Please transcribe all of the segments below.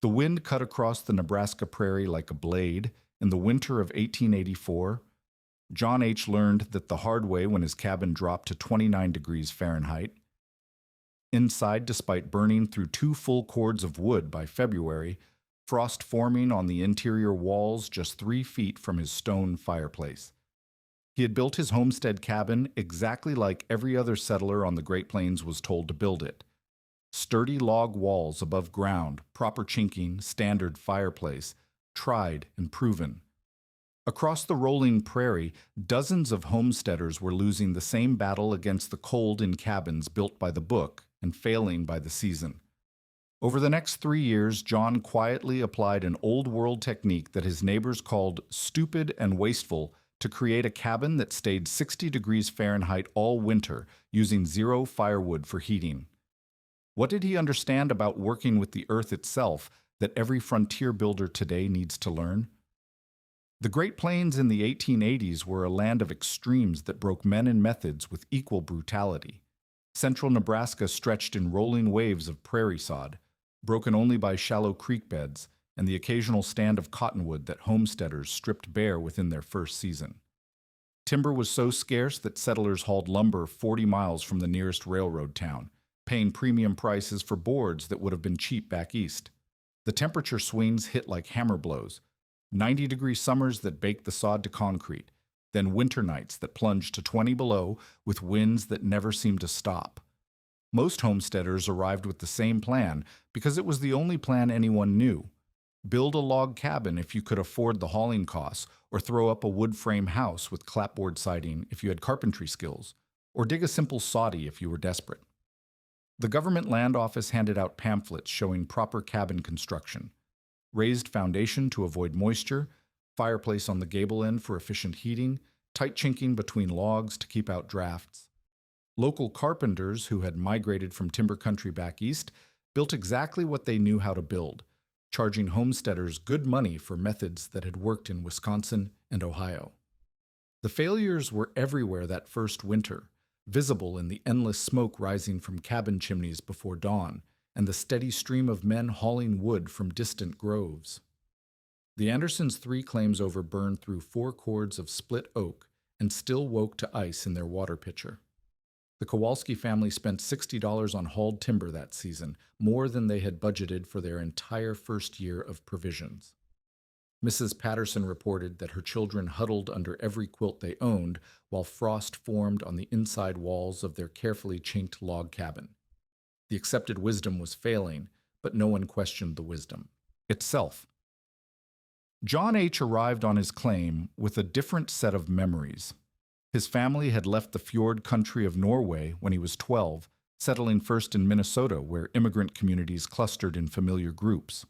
The wind cut across the Nebraska prairie like a blade. In the winter of 1884, John H. learned that the hard way when his cabin dropped to 29 degrees Fahrenheit. Inside, despite burning through 2 full cords of wood by February, frost forming on the interior walls just 3 feet from his stone fireplace. He had built his homestead cabin exactly like every other settler on the Great Plains was told to build it. Sturdy log walls above ground, proper chinking, standard fireplace, tried and proven. Across the rolling prairie, dozens of homesteaders were losing the same battle against the cold in cabins built by the book and failing by the season. Over the next 3 years, John quietly applied an old-world technique that his neighbors called stupid and wasteful to create a cabin that stayed 60 degrees Fahrenheit all winter, using 0 firewood for heating. What did he understand about working with the earth itself that every frontier builder today needs to learn? The Great Plains in the 1880s were a land of extremes that broke men and methods with equal brutality. Central Nebraska stretched in rolling waves of prairie sod, broken only by shallow creek beds and the occasional stand of cottonwood that homesteaders stripped bare within their first season. Timber was so scarce that settlers hauled lumber 40 miles from the nearest railroad town, paying premium prices for boards that would have been cheap back east. The temperature swings hit like hammer blows, 90-degree summers that baked the sod to concrete, then winter nights that plunged to 20 below with winds that never seemed to stop. Most homesteaders arrived with the same plan because it was the only plan anyone knew. Build a log cabin if you could afford the hauling costs, or throw up a wood frame house with clapboard siding if you had carpentry skills, or dig a simple soddy if you were desperate. The government land office handed out pamphlets showing proper cabin construction: raised foundation to avoid moisture, fireplace on the gable end for efficient heating, tight chinking between logs to keep out drafts. Local carpenters who had migrated from timber country back east built exactly what they knew how to build, charging homesteaders good money for methods that had worked in Wisconsin and Ohio. The failures were everywhere that first winter, visible in the endless smoke rising from cabin chimneys before dawn and the steady stream of men hauling wood from distant groves. The Andersons' 3 claims over burned through 4 cords of split oak and still woke to ice in their water pitcher. The Kowalski family spent $60 on hauled timber that season, more than they had budgeted for their entire first year of provisions. Mrs. Patterson reported that her children huddled under every quilt they owned while frost formed on the inside walls of their carefully chinked log cabin. The accepted wisdom was failing, but no one questioned the wisdom itself. John H. arrived on his claim with a different set of memories. His family had left the fjord country of Norway when he was 12, settling first in Minnesota, where immigrant communities clustered in familiar groups.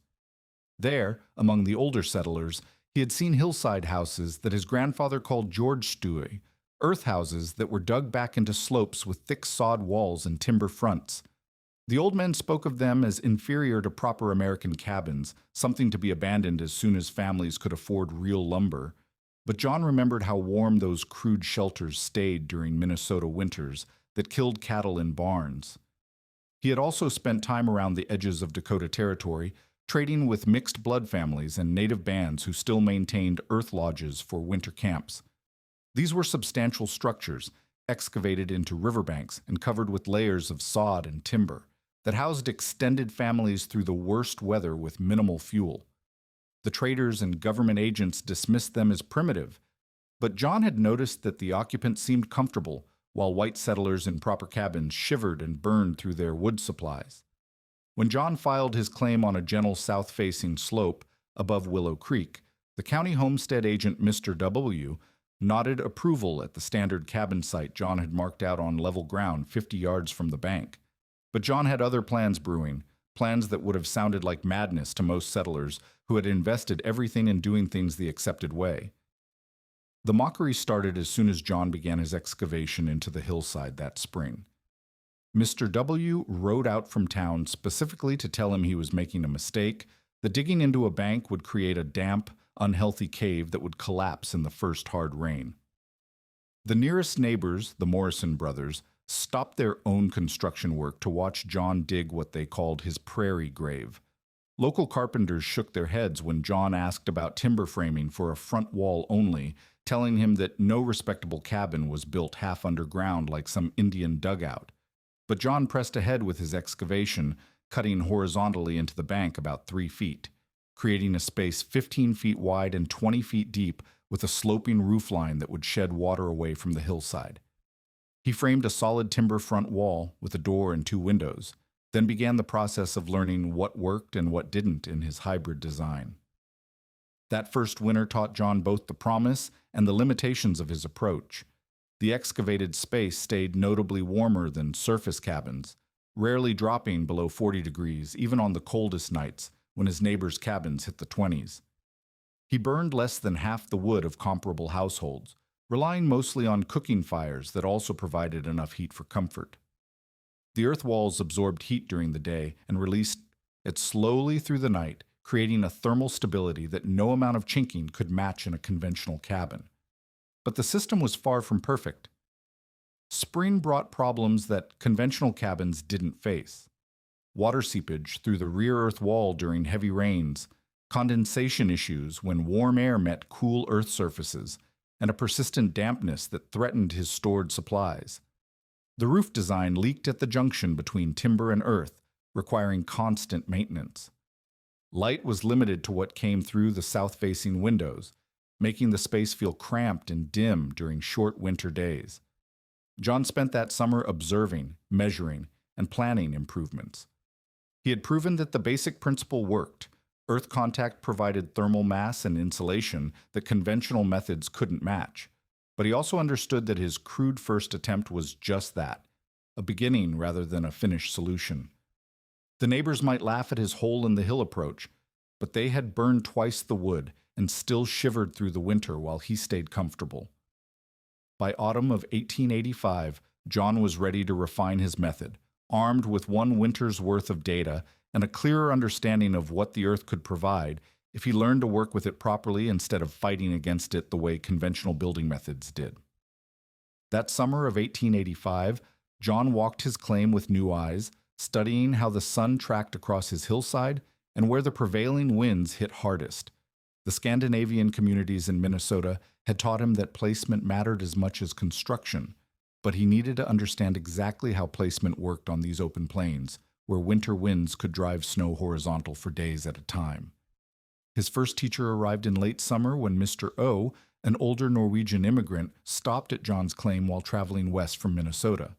There, among the older settlers, he had seen hillside houses that his grandfather called Georgstue, earth houses that were dug back into slopes with thick sod walls and timber fronts. The old men spoke of them as inferior to proper American cabins, something to be abandoned as soon as families could afford real lumber. But John remembered how warm those crude shelters stayed during Minnesota winters that killed cattle in barns. He had also spent time around the edges of Dakota Territory, trading with mixed blood families and native bands who still maintained earth lodges for winter camps. These were substantial structures, excavated into riverbanks and covered with layers of sod and timber, that housed extended families through the worst weather with minimal fuel. The traders and government agents dismissed them as primitive, but John had noticed that the occupants seemed comfortable, while white settlers in proper cabins shivered and burned through their wood supplies. When John filed his claim on a gentle south-facing slope above Willow Creek, the county homestead agent, Mr. W., nodded approval at the standard cabin site John had marked out on level ground 50 yards from the bank. But John had other plans brewing, plans that would have sounded like madness to most settlers who had invested everything in doing things the accepted way. The mockery started as soon as John began his excavation into the hillside that spring. Mr. W. rode out from town specifically to tell him he was making a mistake. The digging into a bank would create a damp, unhealthy cave that would collapse in the first hard rain. The nearest neighbors, the Morrison brothers, stopped their own construction work to watch John dig what they called his prairie grave. Local carpenters shook their heads when John asked about timber framing for a front wall only, telling him that no respectable cabin was built half underground like some Indian dugout. But John pressed ahead with his excavation, cutting horizontally into the bank about 3 feet, creating a space 15 feet wide and 20 feet deep with a sloping roofline that would shed water away from the hillside. He framed a solid timber front wall with a door and 2 windows, then began the process of learning what worked and what didn't in his hybrid design. That first winter taught John both the promise and the limitations of his approach. The excavated space stayed notably warmer than surface cabins, rarely dropping below 40 degrees even on the coldest nights when his neighbors' cabins hit the 20s. He burned less than half the wood of comparable households, relying mostly on cooking fires that also provided enough heat for comfort. The earth walls absorbed heat during the day and released it slowly through the night, creating a thermal stability that no amount of chinking could match in a conventional cabin. But the system was far from perfect. Spring brought problems that conventional cabins didn't face. Water seepage through the rear earth wall during heavy rains, condensation issues when warm air met cool earth surfaces, and a persistent dampness that threatened his stored supplies. The roof design leaked at the junction between timber and earth, requiring constant maintenance. Light was limited to what came through the south-facing windows, making the space feel cramped and dim during short winter days. John spent that summer observing, measuring, and planning improvements. He had proven that the basic principle worked. Earth contact provided thermal mass and insulation that conventional methods couldn't match. But he also understood that his crude first attempt was just that, a beginning rather than a finished solution. The neighbors might laugh at his hole-in-the-hill approach, but they had burned twice the wood and still shivered through the winter while he stayed comfortable. By autumn of 1885, John was ready to refine his method, armed with 1 winter's worth of data and a clearer understanding of what the earth could provide if he learned to work with it properly instead of fighting against it the way conventional building methods did. That summer of 1885, John walked his claim with new eyes, studying how the sun tracked across his hillside and where the prevailing winds hit hardest. The Scandinavian communities in Minnesota had taught him that placement mattered as much as construction, but he needed to understand exactly how placement worked on these open plains, where winter winds could drive snow horizontal for days at a time. His first teacher arrived in late summer when Mr. O, an older Norwegian immigrant, stopped at John's claim while traveling west from Minnesota.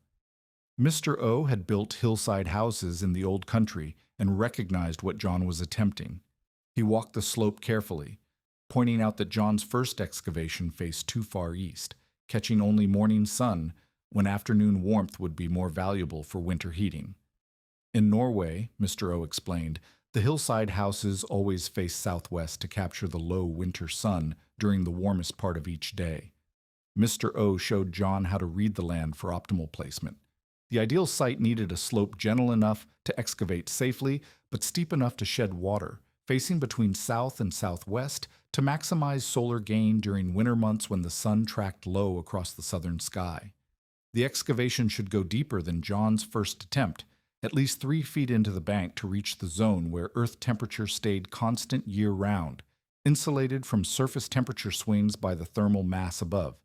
Mr. O had built hillside houses in the old country and recognized what John was attempting. He walked the slope carefully, pointing out that John's first excavation faced too far east, catching only morning sun when afternoon warmth would be more valuable for winter heating. In Norway, Mr. O explained, the hillside houses always face southwest to capture the low winter sun during the warmest part of each day. Mr. O showed John how to read the land for optimal placement. The ideal site needed a slope gentle enough to excavate safely, but steep enough to shed water, facing between south and southwest to maximize solar gain during winter months when the sun tracked low across the southern sky. The excavation should go deeper than John's first attempt, at least 3 feet into the bank to reach the zone where earth temperature stayed constant year-round, insulated from surface temperature swings by the thermal mass above.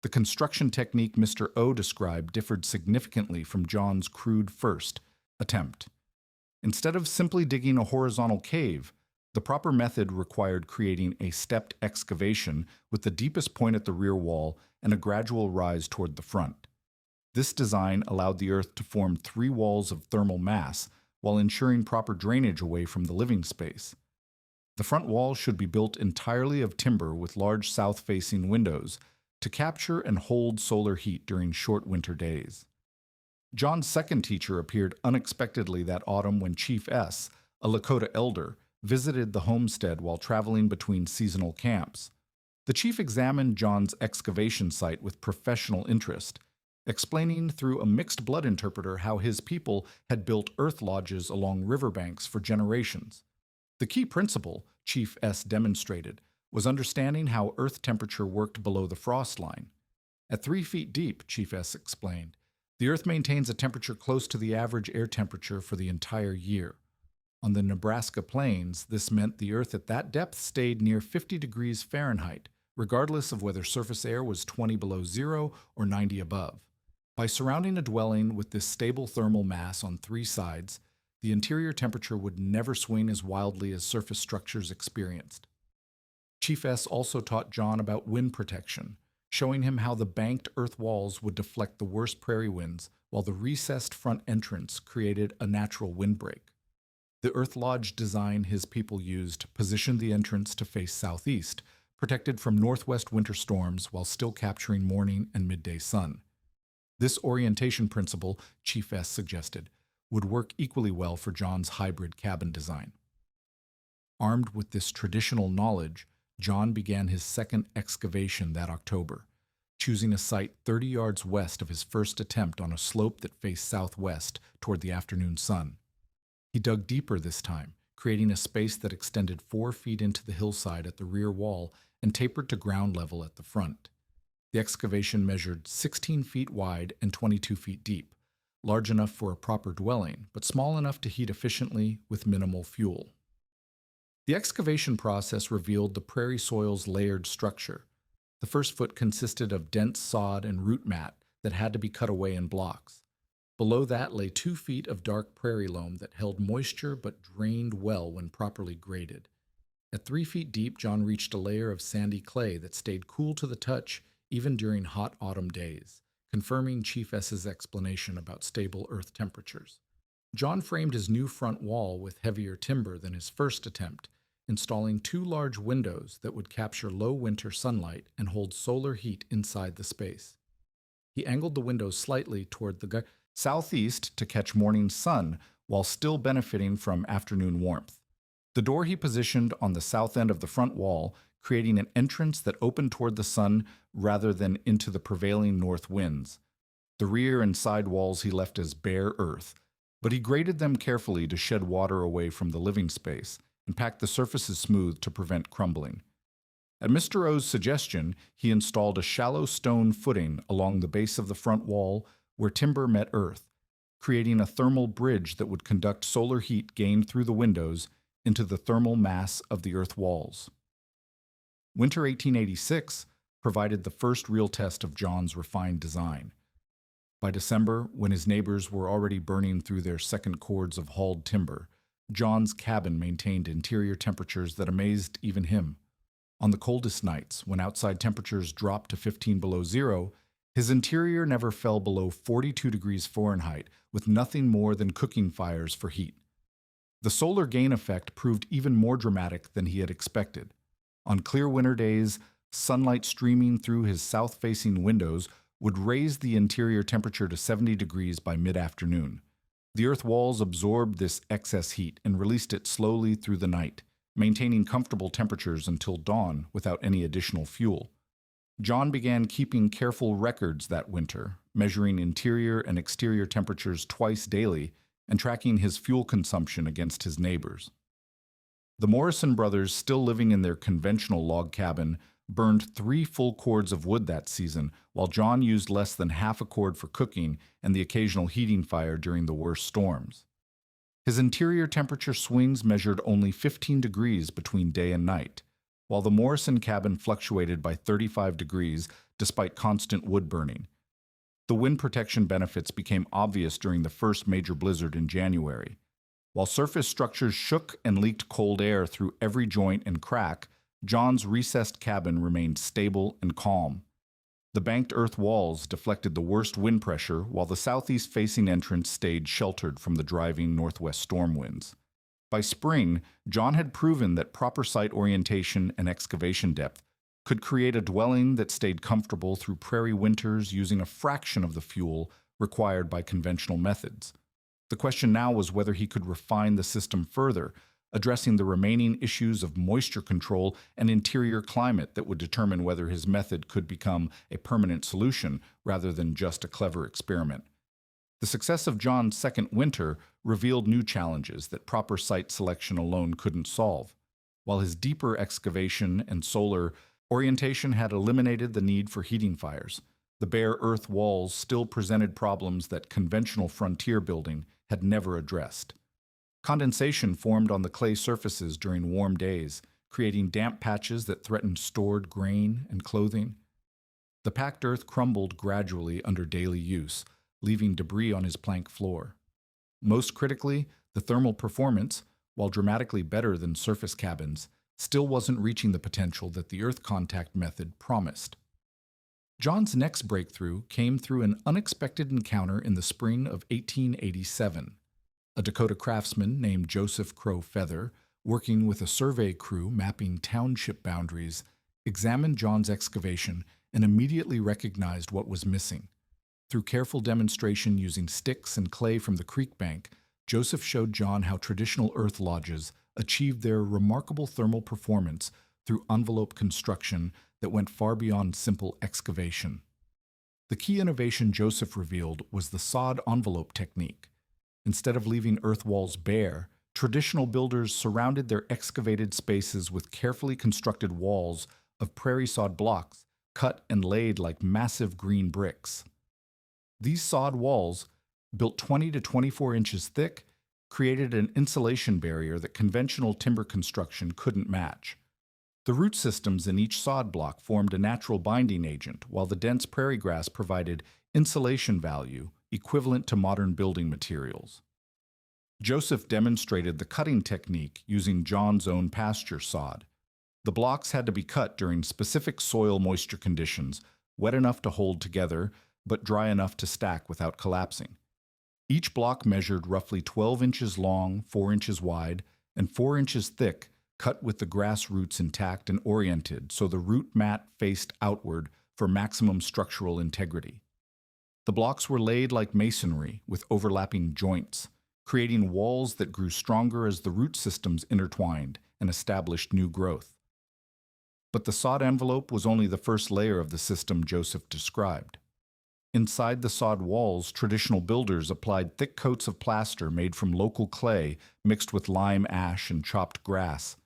The construction technique Mr. O described differed significantly from John's crude first attempt. Instead of simply digging a horizontal cave, the proper method required creating a stepped excavation with the deepest point at the rear wall and a gradual rise toward the front. This design allowed the earth to form 3 walls of thermal mass while ensuring proper drainage away from the living space. The front wall should be built entirely of timber with large south-facing windows to capture and hold solar heat during short winter days. John's second teacher appeared unexpectedly that autumn when Chief S, a Lakota elder, visited the homestead while traveling between seasonal camps. The chief examined John's excavation site with professional interest, explaining through a mixed blood interpreter how his people had built earth lodges along riverbanks for generations. The key principle, Chief S demonstrated, was understanding how earth temperature worked below the frost line. At 3 feet deep, Chief S explained, the earth maintains a temperature close to the average air temperature for the entire year. On the Nebraska plains, this meant the earth at that depth stayed near 50 degrees Fahrenheit, regardless of whether surface air was 20 below zero or 90 above. By surrounding a dwelling with this stable thermal mass on three sides, the interior temperature would never swing as wildly as surface structures experienced. Chief S also taught John about wind protection, showing him how the banked earth walls would deflect the worst prairie winds, while the recessed front entrance created a natural windbreak. The earth lodge design his people used positioned the entrance to face southeast, protected from northwest winter storms while still capturing morning and midday sun. This orientation principle, Chief S suggested, would work equally well for John's hybrid cabin design. Armed with this traditional knowledge, John began his second excavation that October, choosing a site 30 yards west of his first attempt on a slope that faced southwest toward the afternoon sun. He dug deeper this time, creating a space that extended 4 feet into the hillside at the rear wall and tapered to ground level at the front. The excavation measured 16 feet wide and 22 feet deep, large enough for a proper dwelling, but small enough to heat efficiently with minimal fuel. The excavation process revealed the prairie soil's layered structure. The first foot consisted of dense sod and root mat that had to be cut away in blocks. Below that lay 2 feet of dark prairie loam that held moisture but drained well when properly graded. At 3 feet deep, John reached a layer of sandy clay that stayed cool to the touch even during hot autumn days, confirming Chief S's explanation about stable earth temperatures. John framed his new front wall with heavier timber than his first attempt, installing 2 large windows that would capture low winter sunlight and hold solar heat inside the space. He angled the windows slightly toward the southeast to catch morning sun while still benefiting from afternoon warmth. The door he positioned on the south end of the front wall, creating an entrance that opened toward the sun rather than into the prevailing north winds. The rear and side walls he left as bare earth, but he graded them carefully to shed water away from the living space and packed the surfaces smooth to prevent crumbling. At Mr. O's suggestion, he installed a shallow stone footing along the base of the front wall where timber met earth, creating a thermal bridge that would conduct solar heat gained through the windows into the thermal mass of the earth walls. Winter 1886 provided the first real test of John's refined design. By December, when his neighbors were already burning through their second cords of hauled timber, John's cabin maintained interior temperatures that amazed even him. On the coldest nights, when outside temperatures dropped to 15 below zero, his interior never fell below 42 degrees Fahrenheit, with nothing more than cooking fires for heat. The solar gain effect proved even more dramatic than he had expected. On clear winter days, sunlight streaming through his south-facing windows would raise the interior temperature to 70 degrees by mid-afternoon. The earth walls absorbed this excess heat and released it slowly through the night, maintaining comfortable temperatures until dawn without any additional fuel. John began keeping careful records that winter, measuring interior and exterior temperatures twice daily and tracking his fuel consumption against his neighbors. The Morrison brothers, still living in their conventional log cabin, burned 3 full cords of wood that season, while John used less than half a cord for cooking and the occasional heating fire during the worst storms. His interior temperature swings measured only 15 degrees between day and night, while the Morrison cabin fluctuated by 35 degrees despite constant wood burning. The wind protection benefits became obvious during the first major blizzard in January. While surface structures shook and leaked cold air through every joint and crack, John's recessed cabin remained stable and calm. The banked earth walls deflected the worst wind pressure, while the southeast-facing entrance stayed sheltered from the driving northwest storm winds. By spring, John had proven that proper site orientation and excavation depth could create a dwelling that stayed comfortable through prairie winters using a fraction of the fuel required by conventional methods. The question now was whether he could refine the system further, addressing the remaining issues of moisture control and interior climate that would determine whether his method could become a permanent solution rather than just a clever experiment. The success of John's second winter revealed new challenges that proper site selection alone couldn't solve. While his deeper excavation and solar orientation had eliminated the need for heating fires, the bare earth walls still presented problems that conventional frontier building had never addressed. Condensation formed on the clay surfaces during warm days, creating damp patches that threatened stored grain and clothing. The packed earth crumbled gradually under daily use, leaving debris on his plank floor. Most critically, the thermal performance, while dramatically better than surface cabins, still wasn't reaching the potential that the earth contact method promised. John's next breakthrough came through an unexpected encounter in the spring of 1887. A Dakota craftsman named Joseph Crow Feather, working with a survey crew mapping township boundaries, examined John's excavation and immediately recognized what was missing. Through careful demonstration using sticks and clay from the creek bank, Joseph showed John how traditional earth lodges achieved their remarkable thermal performance through envelope construction that went far beyond simple excavation. The key innovation Joseph revealed was the sod envelope technique. Instead of leaving earth walls bare, traditional builders surrounded their excavated spaces with carefully constructed walls of prairie sod blocks, cut and laid like massive green bricks. These sod walls, built 20 to 24 inches thick, created an insulation barrier that conventional timber construction couldn't match. The root systems in each sod block formed a natural binding agent, while the dense prairie grass provided insulation value equivalent to modern building materials. Joseph demonstrated the cutting technique using John's own pasture sod. The blocks had to be cut during specific soil moisture conditions, wet enough to hold together, but dry enough to stack without collapsing. Each block measured roughly 12 inches long, 4 inches wide, and 4 inches thick, cut with the grass roots intact and oriented so the root mat faced outward for maximum structural integrity. The blocks were laid like masonry with overlapping joints, creating walls that grew stronger as the root systems intertwined and established new growth. But the sod envelope was only the first layer of the system Joseph described. Inside the sod walls, traditional builders applied thick coats of plaster made from local clay mixed with lime ash and chopped grass.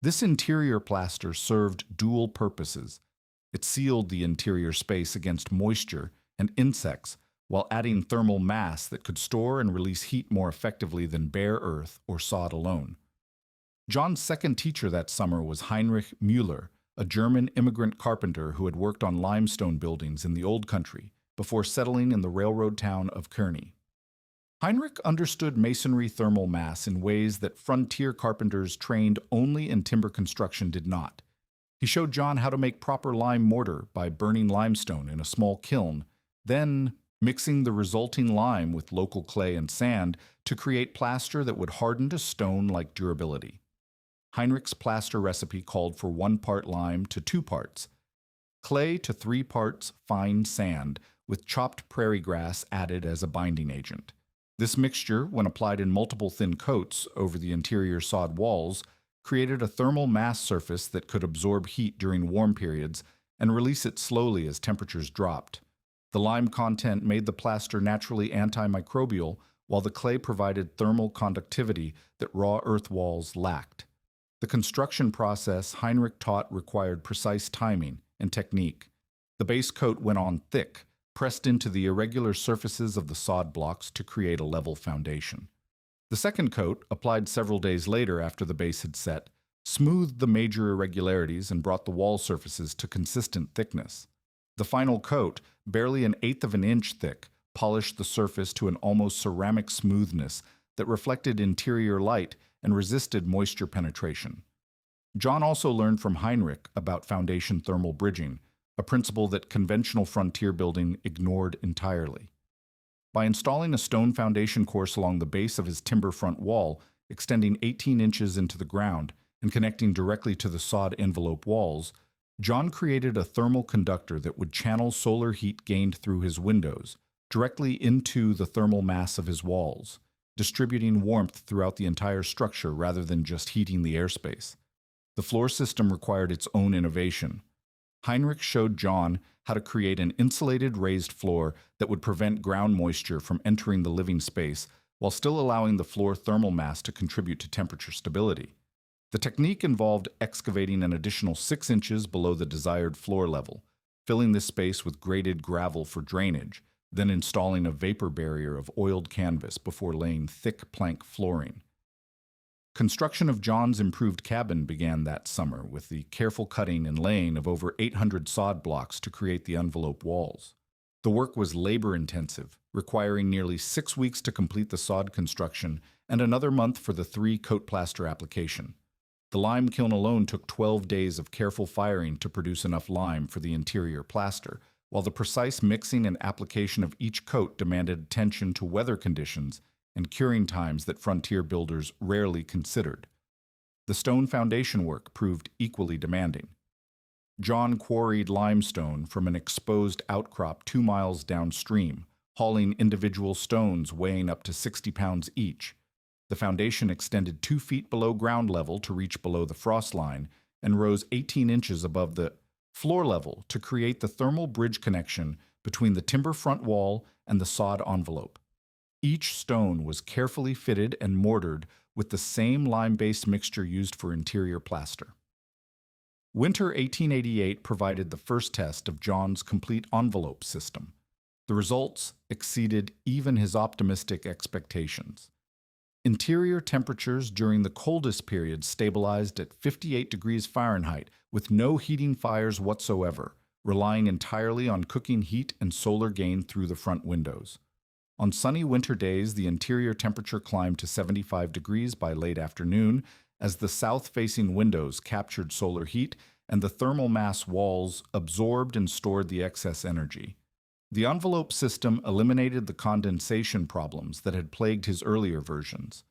This interior plaster served dual purposes. It sealed the interior space against moisture and insects while adding thermal mass that could store and release heat more effectively than bare earth or sod alone. John's second teacher that summer was Heinrich Müller, a German immigrant carpenter who had worked on limestone buildings in the Old Country before settling in the railroad town of Kearney. Heinrich understood masonry thermal mass in ways that frontier carpenters trained only in timber construction did not. He showed John how to make proper lime mortar by burning limestone in a small kiln, then mixing the resulting lime with local clay and sand to create plaster that would harden to stone-like durability. Heinrich's plaster recipe called for 1 part lime to 2 parts, clay to 3 parts fine sand, with chopped prairie grass added as a binding agent. This mixture, when applied in multiple thin coats over the interior sod walls, created a thermal mass surface that could absorb heat during warm periods and release it slowly as temperatures dropped. The lime content made the plaster naturally antimicrobial, while the clay provided thermal conductivity that raw earth walls lacked. The construction process Heinrich taught required precise timing and technique. The base coat went on thick, pressed into the irregular surfaces of the sod blocks to create a level foundation. The second coat, applied several days later after the base had set, smoothed the major irregularities and brought the wall surfaces to consistent thickness. The final coat, barely 1/8 of an inch thick, polished the surface to an almost ceramic smoothness that reflected interior light and resisted moisture penetration. John also learned from Heinrich about foundation thermal bridging, a principle that conventional frontier building ignored entirely. By installing a stone foundation course along the base of his timber front wall, extending 18 inches into the ground and connecting directly to the sod envelope walls, John created a thermal conductor that would channel solar heat gained through his windows directly into the thermal mass of his walls, distributing warmth throughout the entire structure rather than just heating the airspace. The floor system required its own innovation. Heinrich showed John how to create an insulated raised floor that would prevent ground moisture from entering the living space while still allowing the floor thermal mass to contribute to temperature stability. The technique involved excavating an additional 6 inches below the desired floor level, filling this space with graded gravel for drainage, then installing a vapor barrier of oiled canvas before laying thick plank flooring. Construction of John's improved cabin began that summer with the careful cutting and laying of over 800 sod blocks to create the envelope walls. The work was labor-intensive, requiring nearly 6 weeks to complete the sod construction and another month for the 3-coat plaster application. The lime kiln alone took 12 days of careful firing to produce enough lime for the interior plaster, while the precise mixing and application of each coat demanded attention to weather conditions and curing times that frontier builders rarely considered. The stone foundation work proved equally demanding. John quarried limestone from an exposed outcrop 2 miles downstream, hauling individual stones weighing up to 60 pounds each. The foundation extended 2 feet below ground level to reach below the frost line and rose 18 inches above the floor level to create the thermal bridge connection between the timber front wall and the sod envelope. Each stone was carefully fitted and mortared with the same lime-based mixture used for interior plaster. Winter 1888 provided the first test of John's complete envelope system. The results exceeded even his optimistic expectations. Interior temperatures during the coldest period stabilized at 58 degrees Fahrenheit with no heating fires whatsoever, relying entirely on cooking heat and solar gain through the front windows. On sunny winter days, the interior temperature climbed to 75 degrees by late afternoon as the south-facing windows captured solar heat and the thermal mass walls absorbed and stored the excess energy. The envelope system eliminated the condensation problems that had plagued his earlier versions.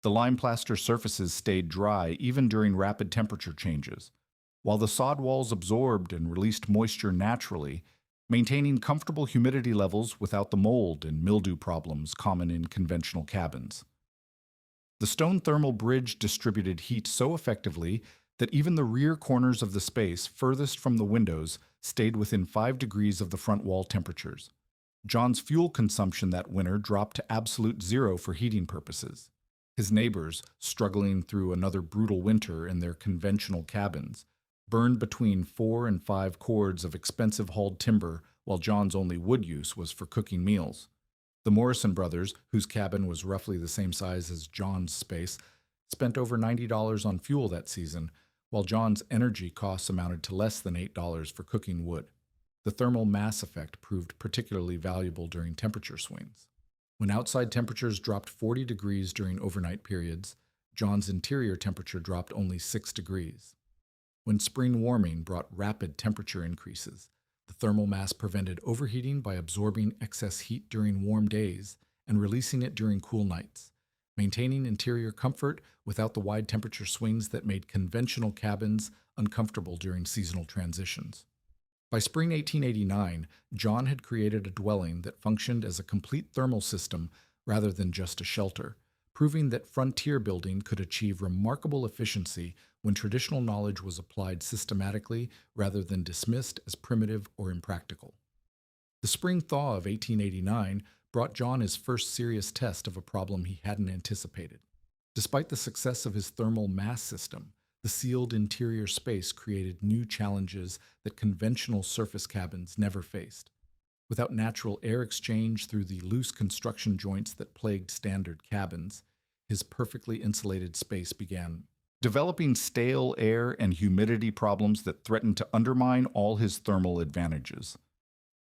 The lime plaster surfaces stayed dry even during rapid temperature changes, while the sod walls absorbed and released moisture naturally, maintaining comfortable humidity levels without the mold and mildew problems common in conventional cabins. The stone thermal bridge distributed heat so effectively that even the rear corners of the space furthest from the windows stayed within 5 degrees of the front wall temperatures. John's fuel consumption that winter dropped to absolute zero for heating purposes. His neighbors, struggling through another brutal winter in their conventional cabins, burned between 4 and 5 cords of expensive hauled timber, while John's only wood use was for cooking meals. The Morrison brothers, whose cabin was roughly the same size as John's space, spent over $90 on fuel that season, while John's energy costs amounted to less than $8 for cooking wood. The thermal mass effect proved particularly valuable during temperature swings. When outside temperatures dropped 40 degrees during overnight periods, John's interior temperature dropped only 6 degrees. When spring warming brought rapid temperature increases, the thermal mass prevented overheating by absorbing excess heat during warm days and releasing it during cool nights, maintaining interior comfort without the wide temperature swings that made conventional cabins uncomfortable during seasonal transitions. By spring 1889, John had created a dwelling that functioned as a complete thermal system rather than just a shelter, proving that frontier building could achieve remarkable efficiency when traditional knowledge was applied systematically rather than dismissed as primitive or impractical. The spring thaw of 1889 brought John his first serious test of a problem he hadn't anticipated. Despite the success of his thermal mass system, the sealed interior space created new challenges that conventional surface cabins never faced. Without natural air exchange through the loose construction joints that plagued standard cabins, his perfectly insulated space began developing stale air and humidity problems that threatened to undermine all his thermal advantages.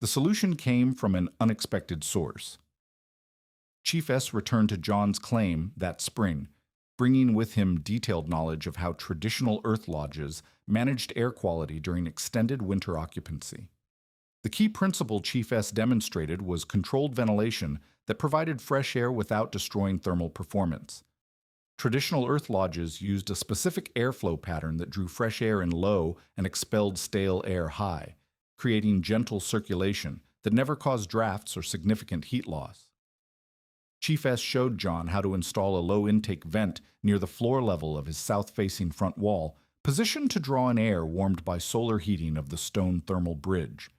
The solution came from an unexpected source. Chief S returned to John's claim that spring, bringing with him detailed knowledge of how traditional earth lodges managed air quality during extended winter occupancy. The key principle Chief S demonstrated was controlled ventilation that provided fresh air without destroying thermal performance. Traditional earth lodges used a specific airflow pattern that drew fresh air in low and expelled stale air high, creating gentle circulation that never caused drafts or significant heat loss. Chief S showed John how to install a low intake vent near the floor level of his south-facing front wall, positioned to draw in air warmed by solar heating of the stone thermal bridge.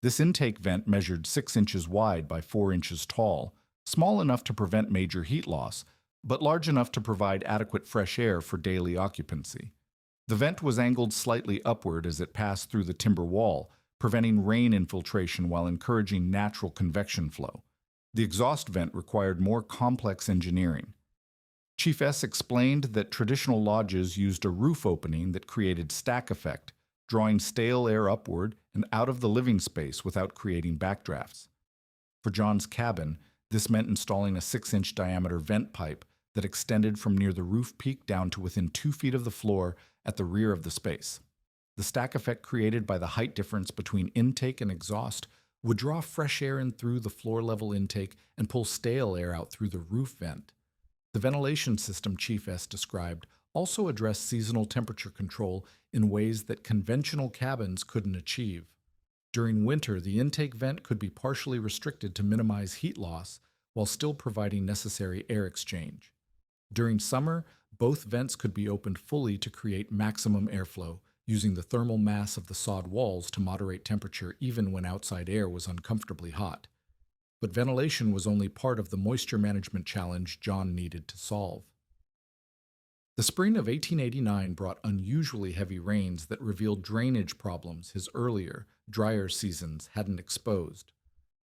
This intake vent measured 6 inches wide by 4 inches tall, small enough to prevent major heat loss, but large enough to provide adequate fresh air for daily occupancy. The vent was angled slightly upward as it passed through the timber wall, preventing rain infiltration while encouraging natural convection flow. The exhaust vent required more complex engineering. Chief S explained that traditional lodges used a roof opening that created stack effect, drawing stale air upward and out of the living space without creating backdrafts. For John's cabin, this meant installing a 6-inch diameter vent pipe that extended from near the roof peak down to within 2 feet of the floor at the rear of the space. The stack effect created by the height difference between intake and exhaust would draw fresh air in through the floor-level intake and pull stale air out through the roof vent. The ventilation system Chief S described also addressed seasonal temperature control in ways that conventional cabins couldn't achieve. During winter, the intake vent could be partially restricted to minimize heat loss while still providing necessary air exchange. During summer, both vents could be opened fully to create maximum airflow, using the thermal mass of the sod walls to moderate temperature even when outside air was uncomfortably hot. But ventilation was only part of the moisture management challenge John needed to solve. The spring of 1889 brought unusually heavy rains that revealed drainage problems his earlier, drier seasons hadn't exposed.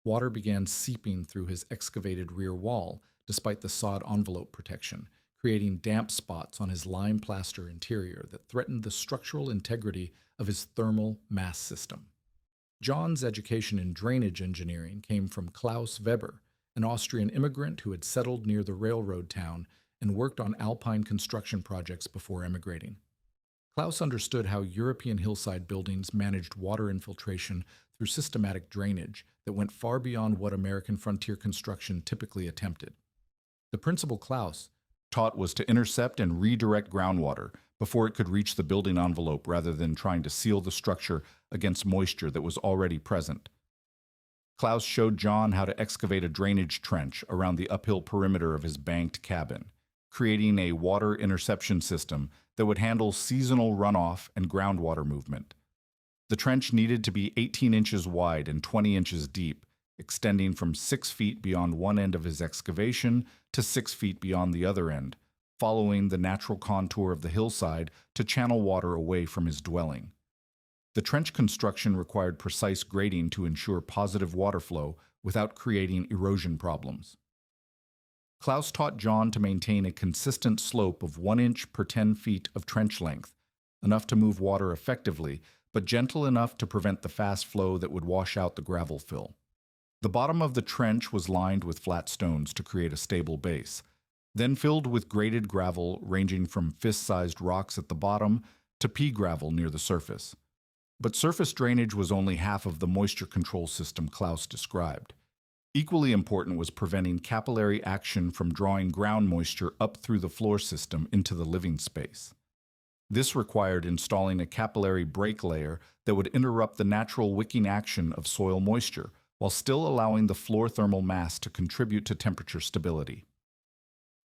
Water began seeping through his excavated rear wall, despite the sod envelope protection, creating damp spots on his lime plaster interior that threatened the structural integrity of his thermal mass system. John's education in drainage engineering came from Klaus Weber, an Austrian immigrant who had settled near the railroad town and worked on alpine construction projects before emigrating. Klaus understood how European hillside buildings managed water infiltration through systematic drainage that went far beyond what American frontier construction typically attempted. The principle Klaus taught was to intercept and redirect groundwater before it could reach the building envelope rather than trying to seal the structure against moisture that was already present. Klaus showed John how to excavate a drainage trench around the uphill perimeter of his banked cabin, creating a water interception system that would handle seasonal runoff and groundwater movement. The trench needed to be 18 inches wide and 20 inches deep, extending from 6 feet beyond one end of his excavation to 6 feet beyond the other end, following the natural contour of the hillside to channel water away from his dwelling. The trench construction required precise grading to ensure positive water flow without creating erosion problems. Klaus taught John to maintain a consistent slope of 1 inch per 10 feet of trench length, enough to move water effectively, but gentle enough to prevent the fast flow that would wash out the gravel fill. The bottom of the trench was lined with flat stones to create a stable base, then filled with graded gravel ranging from fist-sized rocks at the bottom to pea gravel near the surface. But surface drainage was only half of the moisture control system Klaus described. Equally important was preventing capillary action from drawing ground moisture up through the floor system into the living space. This required installing a capillary break layer that would interrupt the natural wicking action of soil moisture, while still allowing the floor thermal mass to contribute to temperature stability.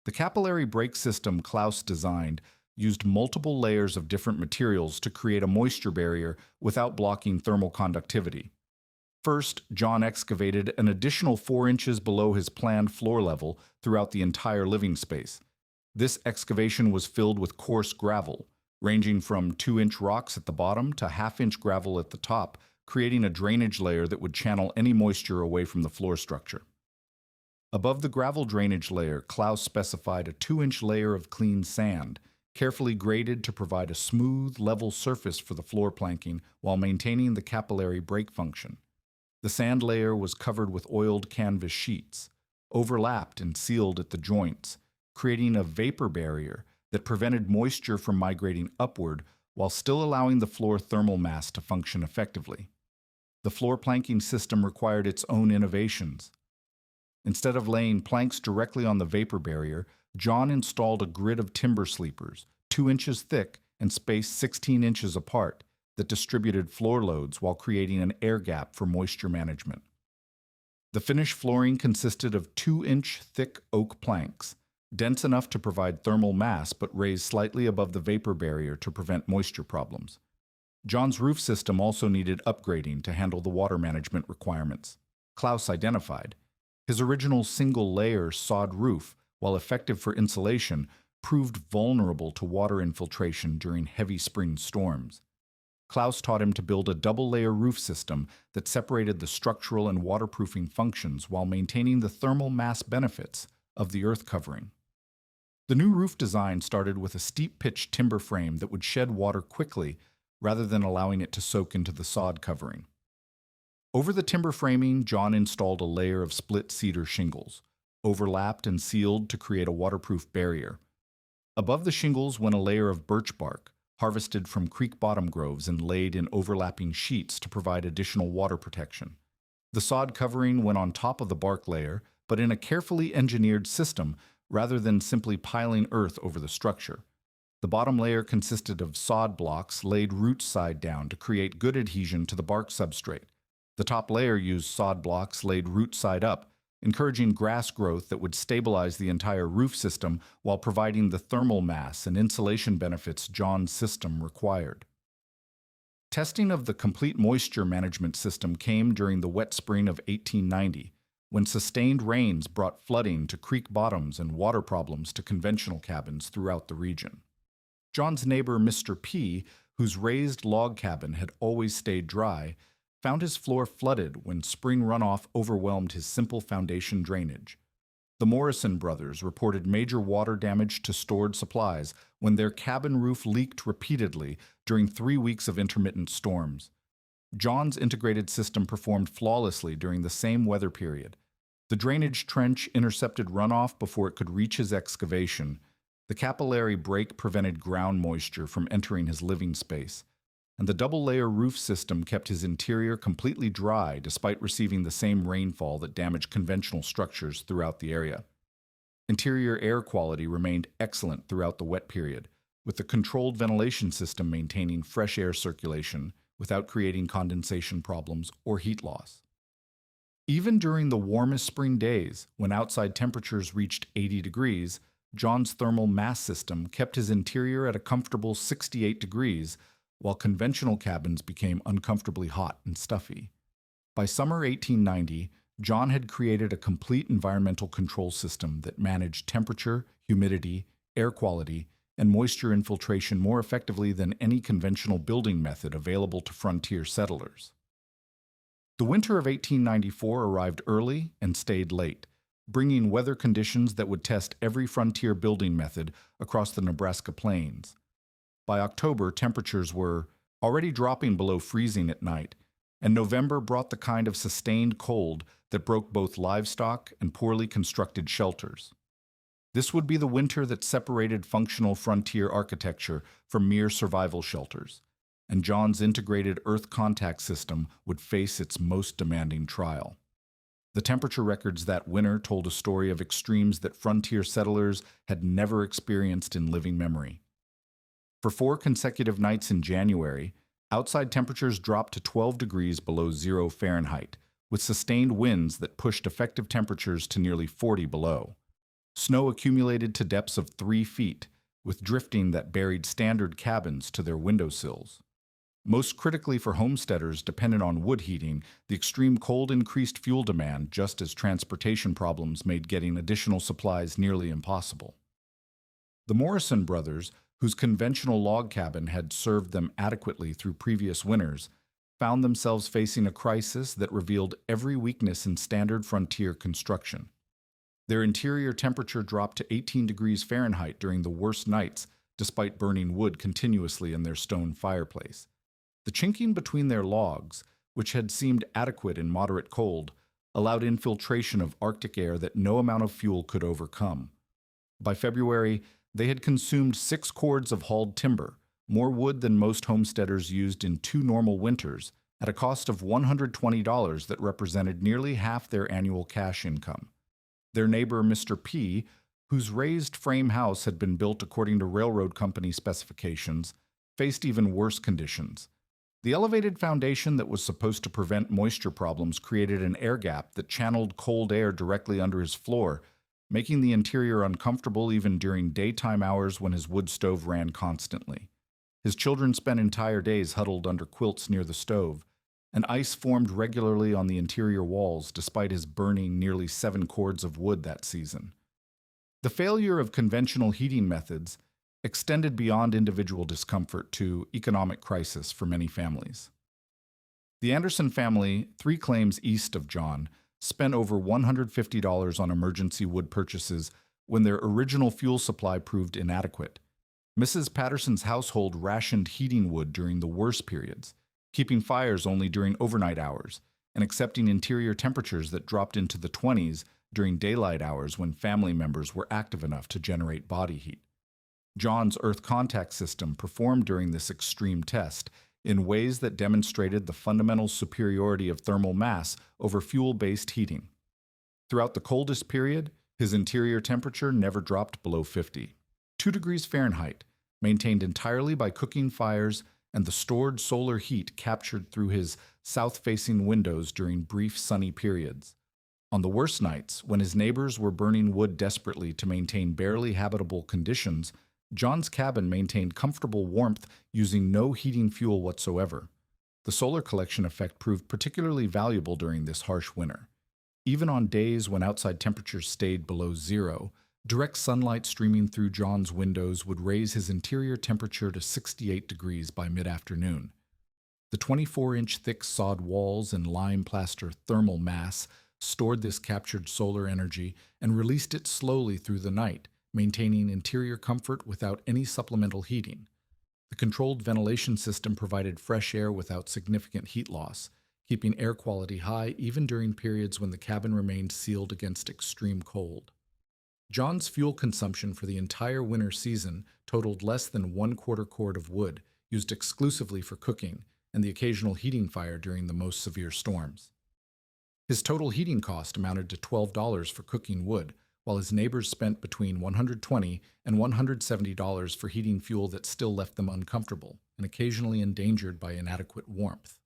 The capillary break system Klaus designed used multiple layers of different materials to create a moisture barrier without blocking thermal conductivity. First, John excavated an additional 4 inches below his planned floor level throughout the entire living space. This excavation was filled with coarse gravel, ranging from 2-inch rocks at the bottom to half-inch gravel at the top, creating a drainage layer that would channel any moisture away from the floor structure. Above the gravel drainage layer, Klaus specified a 2-inch layer of clean sand, carefully graded to provide a smooth, level surface for the floor planking while maintaining the capillary break function. The sand layer was covered with oiled canvas sheets, overlapped and sealed at the joints, creating a vapor barrier that prevented moisture from migrating upward while still allowing the floor thermal mass to function effectively. The floor planking system required its own innovations. Instead of laying planks directly on the vapor barrier, John installed a grid of timber sleepers, 2 inches thick and spaced 16 inches apart, that distributed floor loads while creating an air gap for moisture management. The finished flooring consisted of 2-inch thick oak planks, dense enough to provide thermal mass but raised slightly above the vapor barrier to prevent moisture problems. John's roof system also needed upgrading to handle the water management requirements. Klaus identified his original single-layer sod roof, while effective for insulation, proved vulnerable to water infiltration during heavy spring storms. Klaus taught him to build a double-layer roof system that separated the structural and waterproofing functions while maintaining the thermal mass benefits of the earth covering. The new roof design started with a steep-pitched timber frame that would shed water quickly rather than allowing it to soak into the sod covering. Over the timber framing, John installed a layer of split cedar shingles, overlapped and sealed to create a waterproof barrier. Above the shingles went a layer of birch bark, harvested from creek bottom groves and laid in overlapping sheets to provide additional water protection. The sod covering went on top of the bark layer, but in a carefully engineered system rather than simply piling earth over the structure. The bottom layer consisted of sod blocks laid root side down to create good adhesion to the bark substrate. The top layer used sod blocks laid root side up, encouraging grass growth that would stabilize the entire roof system while providing the thermal mass and insulation benefits John's system required. Testing of the complete moisture management system came during the wet spring of 1890, when sustained rains brought flooding to creek bottoms and water problems to conventional cabins throughout the region. John's neighbor, Mr. P., whose raised log cabin had always stayed dry, found his floor flooded when spring runoff overwhelmed his simple foundation drainage. The Morrison brothers reported major water damage to stored supplies when their cabin roof leaked repeatedly during 3 weeks of intermittent storms. John's integrated system performed flawlessly during the same weather period. The drainage trench intercepted runoff before it could reach his excavation. The capillary break prevented ground moisture from entering his living space, and the double-layer roof system kept his interior completely dry despite receiving the same rainfall that damaged conventional structures throughout the area. Interior air quality remained excellent throughout the wet period, with the controlled ventilation system maintaining fresh air circulation without creating condensation problems or heat loss. Even during the warmest spring days, when outside temperatures reached 80 degrees, John's thermal mass system kept his interior at a comfortable 68 degrees, while conventional cabins became uncomfortably hot and stuffy. By summer 1890, John had created a complete environmental control system that managed temperature, humidity, air quality, and moisture infiltration more effectively than any conventional building method available to frontier settlers. The winter of 1894 arrived early and stayed late, bringing weather conditions that would test every frontier building method across the Nebraska plains. By October, temperatures were already dropping below freezing at night, and November brought the kind of sustained cold that broke both livestock and poorly constructed shelters. This would be the winter that separated functional frontier architecture from mere survival shelters, and John's integrated earth contact system would face its most demanding trial. The temperature records that winter told a story of extremes that frontier settlers had never experienced in living memory. For 4 consecutive nights in January, outside temperatures dropped to 12 degrees below 0 Fahrenheit, with sustained winds that pushed effective temperatures to nearly 40 below. Snow accumulated to depths of 3 feet, with drifting that buried standard cabins to their windowsills. Most critically for homesteaders dependent on wood heating, the extreme cold increased fuel demand just as transportation problems made getting additional supplies nearly impossible. The Morrison brothers, whose conventional log cabin had served them adequately through previous winters, found themselves facing a crisis that revealed every weakness in standard frontier construction. Their interior temperature dropped to 18 degrees Fahrenheit during the worst nights, despite burning wood continuously in their stone fireplace. The chinking between their logs, which had seemed adequate in moderate cold, allowed infiltration of Arctic air that no amount of fuel could overcome. By February, they had consumed 6 cords of hauled timber, more wood than most homesteaders used in 2 normal winters, at a cost of $120 that represented nearly half their annual cash income. Their neighbor, Mr. P., whose raised frame house had been built according to railroad company specifications, faced even worse conditions. The elevated foundation that was supposed to prevent moisture problems created an air gap that channeled cold air directly under his floor, making the interior uncomfortable even during daytime hours when his wood stove ran constantly. His children spent entire days huddled under quilts near the stove, and ice formed regularly on the interior walls despite his burning nearly 7 cords of wood that season. The failure of conventional heating methods extended beyond individual discomfort to economic crisis for many families. The Anderson family, 3 claims east of John, spent over $150 on emergency wood purchases when their original fuel supply proved inadequate. Mrs. Patterson's household rationed heating wood during the worst periods, keeping fires only during overnight hours, and accepting interior temperatures that dropped into the 20s during daylight hours when family members were active enough to generate body heat. John's earth contact system performed during this extreme test in ways that demonstrated the fundamental superiority of thermal mass over fuel-based heating. Throughout the coldest period, his interior temperature never dropped below 50, 2 degrees Fahrenheit, maintained entirely by cooking fires and the stored solar heat captured through his south-facing windows during brief sunny periods. On the worst nights, when his neighbors were burning wood desperately to maintain barely habitable conditions, John's cabin maintained comfortable warmth using no heating fuel whatsoever. The solar collection effect proved particularly valuable during this harsh winter. Even on days when outside temperatures stayed below zero, direct sunlight streaming through John's windows would raise his interior temperature to 68 degrees by mid-afternoon. The 24-inch thick sod walls and lime plaster thermal mass stored this captured solar energy and released it slowly through the night, maintaining interior comfort without any supplemental heating. The controlled ventilation system provided fresh air without significant heat loss, keeping air quality high even during periods when the cabin remained sealed against extreme cold. John's fuel consumption for the entire winter season totaled less than 1/4 cord of wood, used exclusively for cooking, and the occasional heating fire during the most severe storms. His total heating cost amounted to $12 for cooking wood, while his neighbors spent between $120 and $170 for heating fuel that still left them uncomfortable and occasionally endangered by inadequate warmth.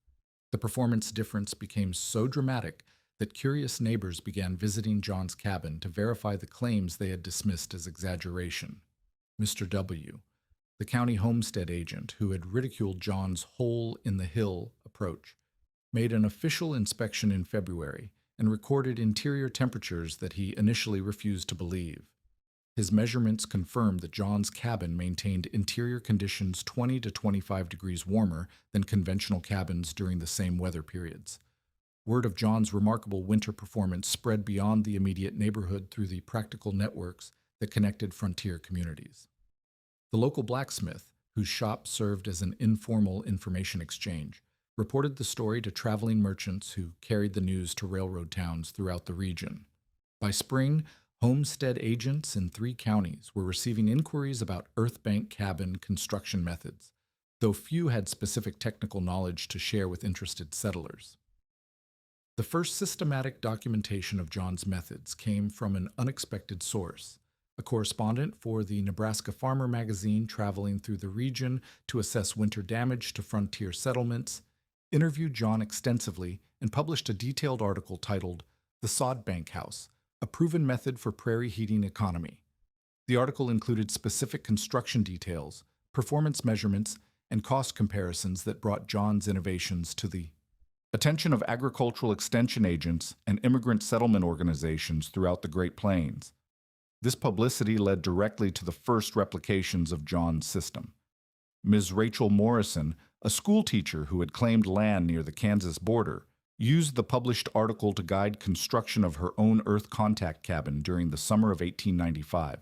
The performance difference became so dramatic that curious neighbors began visiting John's cabin to verify the claims they had dismissed as exaggeration. Mr. W., the county homestead agent who had ridiculed John's hole-in-the-hill approach, made an official inspection in February and recorded interior temperatures that he initially refused to believe. His measurements confirmed that John's cabin maintained interior conditions 20 to 25 degrees warmer than conventional cabins during the same weather periods. Word of John's remarkable winter performance spread beyond the immediate neighborhood through the practical networks that connected frontier communities. The local blacksmith, whose shop served as an informal information exchange, reported the story to traveling merchants who carried the news to railroad towns throughout the region. By spring, homestead agents in 3 counties were receiving inquiries about earth bank cabin construction methods, though few had specific technical knowledge to share with interested settlers. The first systematic documentation of John's methods came from an unexpected source. A correspondent for the Nebraska Farmer magazine traveling through the region to assess winter damage to frontier settlements interviewed John extensively and published a detailed article titled "The Sod Bank House, a Proven Method for Prairie Heating Economy." The article included specific construction details, performance measurements, and cost comparisons that brought John's innovations to the attention of agricultural extension agents and immigrant settlement organizations throughout the Great Plains. This publicity led directly to the first replications of John's system. Ms. Rachel Morrison, a school teacher who had claimed land near the Kansas border, used the published article to guide construction of her own earth contact cabin during the summer of 1895.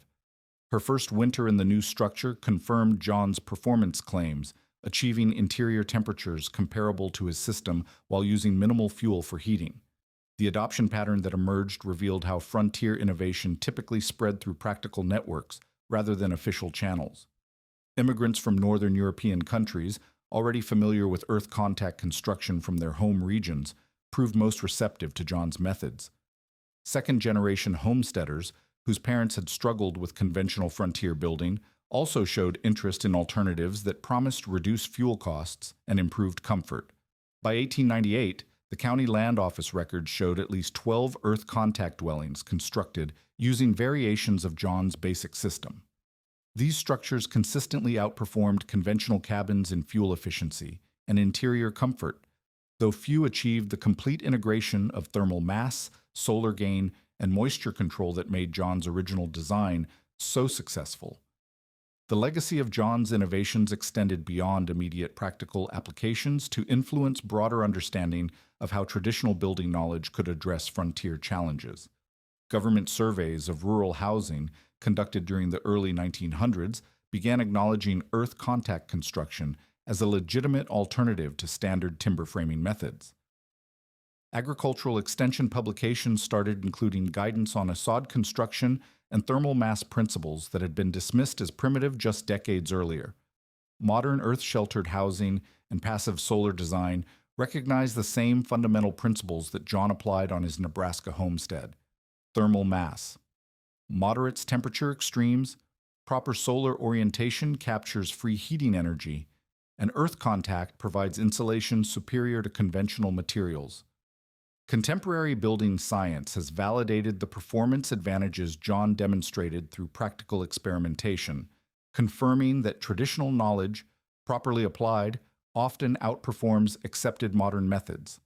Her first winter in the new structure confirmed John's performance claims, achieving interior temperatures comparable to his system while using minimal fuel for heating. The adoption pattern that emerged revealed how frontier innovation typically spread through practical networks rather than official channels. Immigrants from northern European countries, already familiar with earth contact construction from their home regions, proved most receptive to John's methods. Second-generation homesteaders, whose parents had struggled with conventional frontier building, also showed interest in alternatives that promised reduced fuel costs and improved comfort. By 1898, the county land office records showed at least 12 earth contact dwellings constructed using variations of John's basic system. These structures consistently outperformed conventional cabins in fuel efficiency and interior comfort, though few achieved the complete integration of thermal mass, solar gain, and moisture control that made John's original design so successful. The legacy of John's innovations extended beyond immediate practical applications to influence broader understanding of how traditional building knowledge could address frontier challenges. Government surveys of rural housing conducted during the early 1900s, began acknowledging earth contact construction as a legitimate alternative to standard timber framing methods. Agricultural extension publications started including guidance on sod construction and thermal mass principles that had been dismissed as primitive just decades earlier. Modern earth-sheltered housing and passive solar design recognize the same fundamental principles that John applied on his Nebraska homestead. Thermal mass. Moderates temperature extremes, proper solar orientation captures free heating energy, and earth contact provides insulation superior to conventional materials. Contemporary building science has validated the performance advantages John demonstrated through practical experimentation, confirming that traditional knowledge, properly applied, often outperforms accepted modern methods.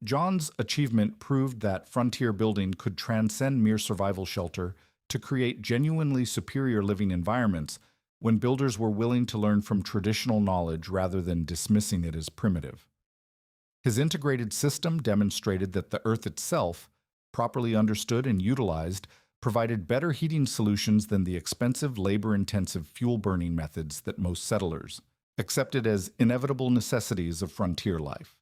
John's achievement proved that frontier building could transcend mere survival shelter to create genuinely superior living environments when builders were willing to learn from traditional knowledge rather than dismissing it as primitive. His integrated system demonstrated that the earth itself, properly understood and utilized, provided better heating solutions than the expensive, labor-intensive fuel-burning methods that most settlers accepted as inevitable necessities of frontier life.